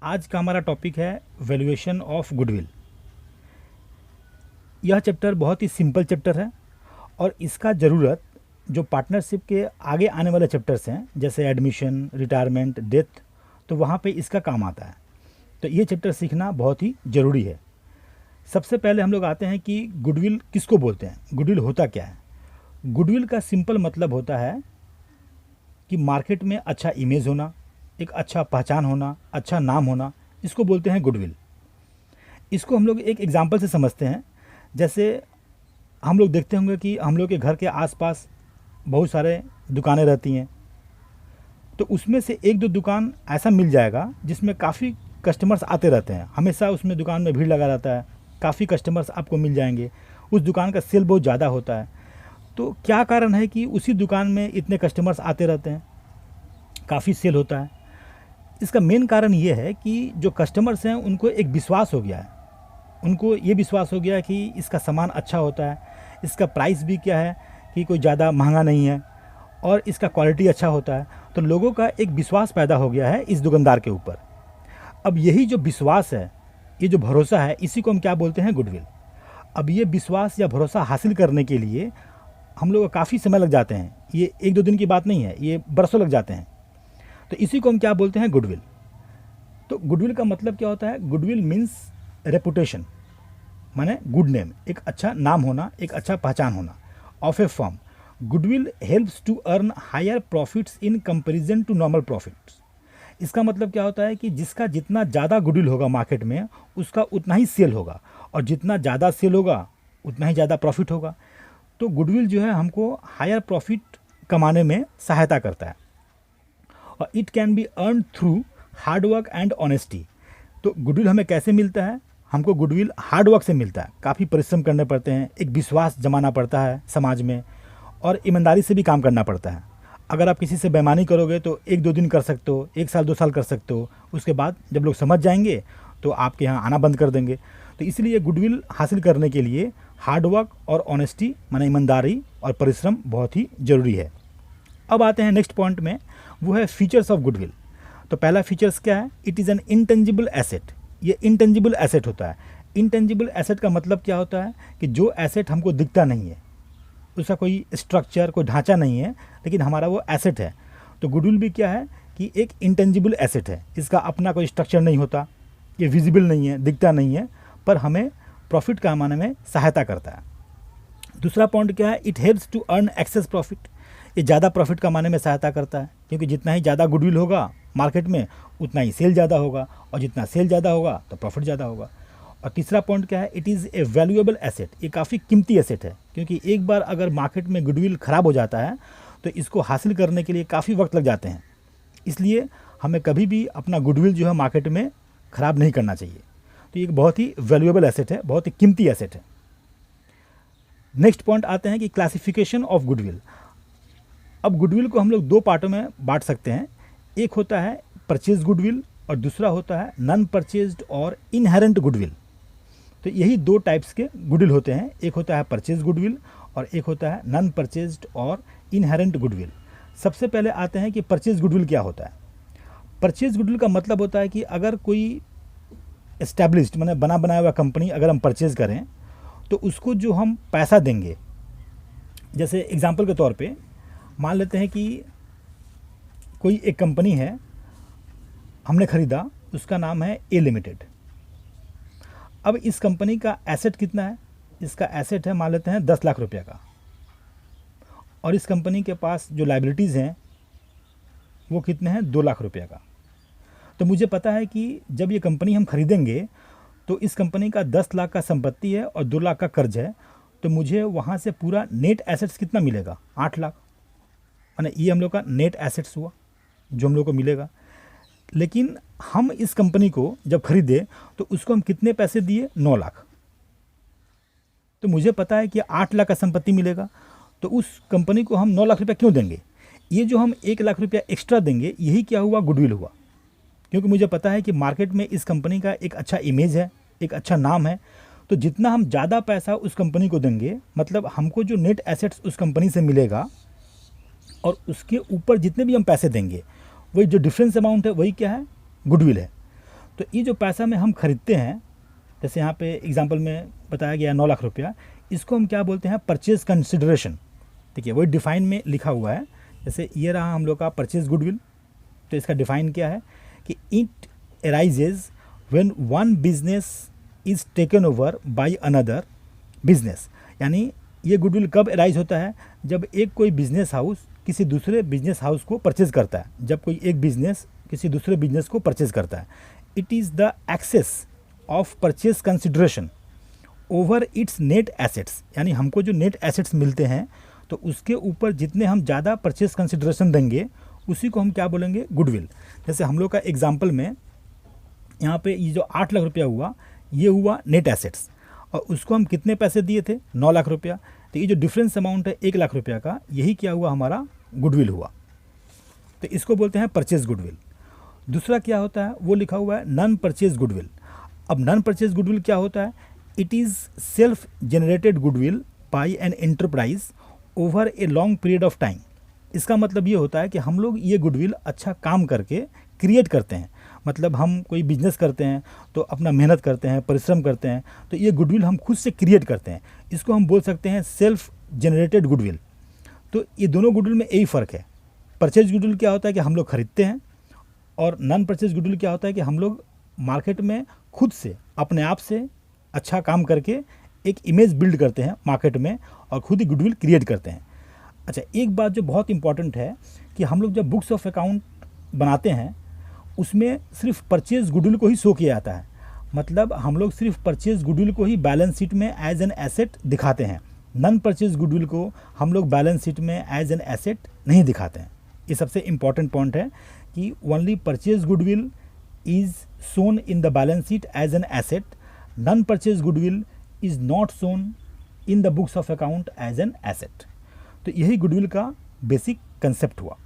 आज का हमारा टॉपिक है वैल्यूएशन ऑफ गुडविल। यह चैप्टर बहुत ही सिंपल चैप्टर है और इसका ज़रूरत जो पार्टनरशिप के आगे आने वाले चैप्टर्स हैं जैसे एडमिशन, रिटायरमेंट, डेथ, तो वहाँ पे इसका काम आता है। तो ये चैप्टर सीखना बहुत ही ज़रूरी है। सबसे पहले हम लोग आते हैं कि गुडविल किसको बोलते हैं, गुडविल होता क्या है। गुडविल का सिंपल मतलब होता है कि मार्केट में अच्छा इमेज होना, एक अच्छा पहचान होना, अच्छा नाम होना, इसको बोलते हैं गुडविल। इसको हम लोग एक एग्जांपल से समझते हैं। जैसे हम लोग देखते होंगे कि हम लोग के घर के आसपास बहुत सारे दुकानें रहती हैं, तो उसमें से एक दो दुकान ऐसा मिल जाएगा जिसमें काफ़ी कस्टमर्स आते रहते हैं, हमेशा उसमें दुकान में भीड़ लगा रहता है, काफ़ी कस्टमर्स आपको मिल जाएंगे, उस दुकान का सेल बहुत ज़्यादा होता है। तो क्या कारण है कि उसी दुकान में इतने कस्टमर्स आते रहते हैं, काफ़ी सेल होता है? इसका मेन कारण ये है कि जो कस्टमर्स हैं उनको एक विश्वास हो गया है, उनको ये विश्वास हो गया है कि इसका सामान अच्छा होता है, इसका प्राइस भी क्या है कि कोई ज़्यादा महंगा नहीं है और इसका क्वालिटी अच्छा होता है। तो लोगों का एक विश्वास पैदा हो गया है इस दुकानदार के ऊपर। अब यही जो विश्वास है, ये जो भरोसा है, इसी को हम क्या बोलते हैं, गुडविल। अब ये विश्वास या भरोसा हासिल करने के लिए हम लोग को काफ़ी समय लग जाते हैं, ये एक दो दिन की बात नहीं है, ये बरसों लग जाते हैं। तो इसी को हम क्या बोलते हैं, गुडविल। तो गुडविल का मतलब क्या होता है? गुडविल मीन्स रेपुटेशन, माने गुड नेम, एक अच्छा नाम होना, एक अच्छा पहचान होना of a firm. Goodwill helps to earn higher profits in comparison to normal profits. इसका मतलब क्या होता है कि जिसका जितना ज़्यादा गुडविल होगा मार्केट में, उसका उतना ही सेल होगा, और जितना ज़्यादा सेल होगा उतना ही ज़्यादा प्रॉफिट होगा। तो गुडविल जो है हमको हायर प्रॉफिट कमाने में सहायता करता है, और it can be earn through hard work and honesty. तो गुडविल हमें कैसे मिलता है? हमको गुडविल हार्ड वर्क से मिलता है, काफ़ी परिश्रम करने पड़ते हैं, एक विश्वास जमाना पड़ता है समाज में, और ईमानदारी से भी काम करना पड़ता है। अगर आप किसी से बेईमानी करोगे तो एक दो दिन कर सकते हो, एक साल दो साल कर सकते हो, उसके बाद जब लोग समझ जाएंगे तो आपके यहाँ आना बंद कर देंगे। तो इसलिए गुडविल हासिल करने के लिए हार्ड वर्क और ऑनेस्टी, माने ईमानदारी और परिश्रम बहुत ही ज़रूरी है। अब आते हैं नेक्स्ट पॉइंट में, वो है फीचर्स ऑफ गुडविल। तो पहला फीचर्स क्या है? It is an intangible asset. ये इंटेंजिबल एसेट होता है। इंटेंजिबल एसेट का मतलब क्या होता है कि जो एसेट हमको दिखता नहीं है, उसका कोई स्ट्रक्चर, कोई ढांचा नहीं है, लेकिन हमारा वो एसेट है। तो गुडविल भी क्या है कि एक इंटेंजिबल एसेट है, इसका अपना कोई स्ट्रक्चर नहीं होता, ये विजिबल नहीं है, दिखता नहीं है, पर हमें प्रॉफिट कमाने में सहायता करता है। दूसरा पॉइंट क्या है? It helps to earn excess profit. ये ज़्यादा प्रॉफिट कमाने में सहायता करता है, क्योंकि जितना ही ज़्यादा गुडविल होगा मार्केट में, उतना ही सेल ज़्यादा होगा, और जितना सेल ज़्यादा होगा तो प्रॉफिट ज़्यादा होगा। और तीसरा पॉइंट क्या है? It is a valuable asset. ये काफ़ी कीमती एसेट है, क्योंकि एक बार अगर मार्केट में गुडविल ख़राब हो जाता है तो इसको हासिल करने के लिए काफ़ी वक्त लग जाते हैं। इसलिए हमें कभी भी अपना गुडविल जो है मार्केट में ख़राब नहीं करना चाहिए। तो ये एक बहुत ही वैल्यूएबल एसेट है, बहुत ही कीमती एसेट है। नेक्स्ट पॉइंट आते हैं कि क्लासिफिकेशन ऑफ गुडविल। अब गुडविल को हम लोग दो पार्टों में बांट सकते हैं। एक होता है परचेज गुडविल और दूसरा होता है नॉन परचेज्ड और इनहेरेंट गुडविल। तो यही दो टाइप्स के गुडविल होते हैं, एक होता है परचेज गुडविल और एक होता है नॉन परचेज्ड और इनहेरेंट गुडविल। सबसे पहले आते हैं कि परचेज गुडविल क्या होता है। परचेज गुडविल का मतलब होता है कि अगर कोई एस्टैब्लिश्ड, माने बना बनाया हुआ कंपनी अगर हम परचेज़ करें, तो उसको जो हम पैसा देंगे, जैसे एग्जांपल के तौर पे मान लेते हैं कि कोई एक कंपनी है, हमने ख़रीदा, उसका नाम है ए लिमिटेड। अब इस कंपनी का एसेट कितना है? इसका एसेट है मान लेते हैं 10 लाख रुपये का, और इस कंपनी के पास जो लायबिलिटीज़ हैं वो कितने हैं? 2 लाख रुपये का। तो मुझे पता है कि जब ये कंपनी हम खरीदेंगे तो इस कंपनी का 10 लाख का संपत्ति है और 2 लाख का कर्ज है, तो मुझे वहाँ से पूरा नेट एसेट्स कितना मिलेगा? 8 लाख। माने ये हम लोग का नेट एसेट्स हुआ जो हम लोग को मिलेगा। लेकिन हम इस कंपनी को जब खरीदे तो उसको हम कितने पैसे दिए? 9 लाख। तो मुझे पता है कि 8 लाख का संपत्ति मिलेगा, तो उस कंपनी को हम 9 लाख रुपया क्यों देंगे? ये जो हम 1 लाख रुपया एक्स्ट्रा देंगे, यही क्या हुआ? गुडविल हुआ। क्योंकि मुझे पता है कि मार्केट में इस कंपनी का एक अच्छा इमेज है, एक अच्छा नाम है, तो जितना हम ज़्यादा पैसा उस कंपनी को देंगे, मतलब हमको जो नेट एसेट्स उस कंपनी से मिलेगा, और उसके ऊपर जितने भी हम पैसे देंगे, वही जो डिफरेंस अमाउंट है वही क्या है? गुडविल है। तो ये जो पैसा में हम खरीदते हैं, जैसे यहाँ पे एग्जांपल में बताया गया 9 लाख रुपया, इसको हम क्या बोलते हैं, परचेज कंसिडरेशन। ठीक है, वही डिफाइन में लिखा हुआ है। जैसे ये रहा हम लोग का परचेज गुडविल, तो इसका डिफाइन क्या है कि it arises when one business is taken over by another business. यानी ये गुडविल कब अराइज होता है, जब एक कोई बिजनेस हाउस किसी दूसरे बिजनेस हाउस को परचेज करता है, जब कोई एक बिजनेस किसी दूसरे बिजनेस को परचेज करता है। It is the excess of purchase consideration over its net assets. यानी हमको जो नेट एसेट्स मिलते हैं तो उसके ऊपर जितने हम ज़्यादा परचेज कंसिडरेशन देंगे उसी को हम क्या बोलेंगे, गुडविल। जैसे हम लोग का एग्जांपल में यहाँ पे ये जो 8 लाख रुपया हुआ, ये हुआ नेट एसेट्स, और उसको हम कितने पैसे दिए थे, 9 लाख रुपया। तो ये जो डिफरेंस अमाउंट है 1 लाख रुपया का, यही क्या हुआ, हमारा गुडविल हुआ। तो इसको बोलते हैं परचेज गुडविल। दूसरा क्या होता है, वो लिखा हुआ है नॉन परचेज गुडविल। अब नॉन परचेज गुडविल क्या होता है, it is self generated goodwill by an enterprise over a long period of time. इसका मतलब ये होता है कि हम लोग ये गुडविल अच्छा काम करके क्रिएट करते हैं। मतलब हम कोई बिजनेस करते हैं तो अपना मेहनत करते हैं, परिश्रम करते हैं, तो ये गुडविल हम खुद से क्रिएट करते हैं। इसको हम बोल सकते हैं सेल्फ जनरेटेड गुडविल। तो ये दोनों गुडविल में यही फ़र्क है। परचेज गुडविल क्या होता है कि हम लोग खरीदते हैं, और नॉन परचेज गुडविल क्या होता है कि हम लोग मार्केट में खुद से अपने आप से अच्छा काम करके एक इमेज बिल्ड करते हैं मार्केट में, और खुद ही गुडविल क्रिएट करते हैं। अच्छा, एक बात जो बहुत इंपॉर्टेंट है कि हम लोग जब बुक्स ऑफ अकाउंट बनाते हैं उसमें सिर्फ परचेज गुडविल को ही शो किया जाता है। मतलब हम लोग सिर्फ परचेज गुडविल को ही बैलेंस शीट में एज एन एसेट दिखाते हैं। नॉन परचेज गुडविल को हम लोग बैलेंस शीट में एज एन एसेट नहीं दिखाते हैं। ये सबसे इम्पॉर्टेंट पॉइंट है कि only purchase goodwill is shown in the balance sheet as an asset. Non-purchase goodwill is not shown in the books of account as an asset. तो यही गुडविल का बेसिक कंसेप्ट हुआ।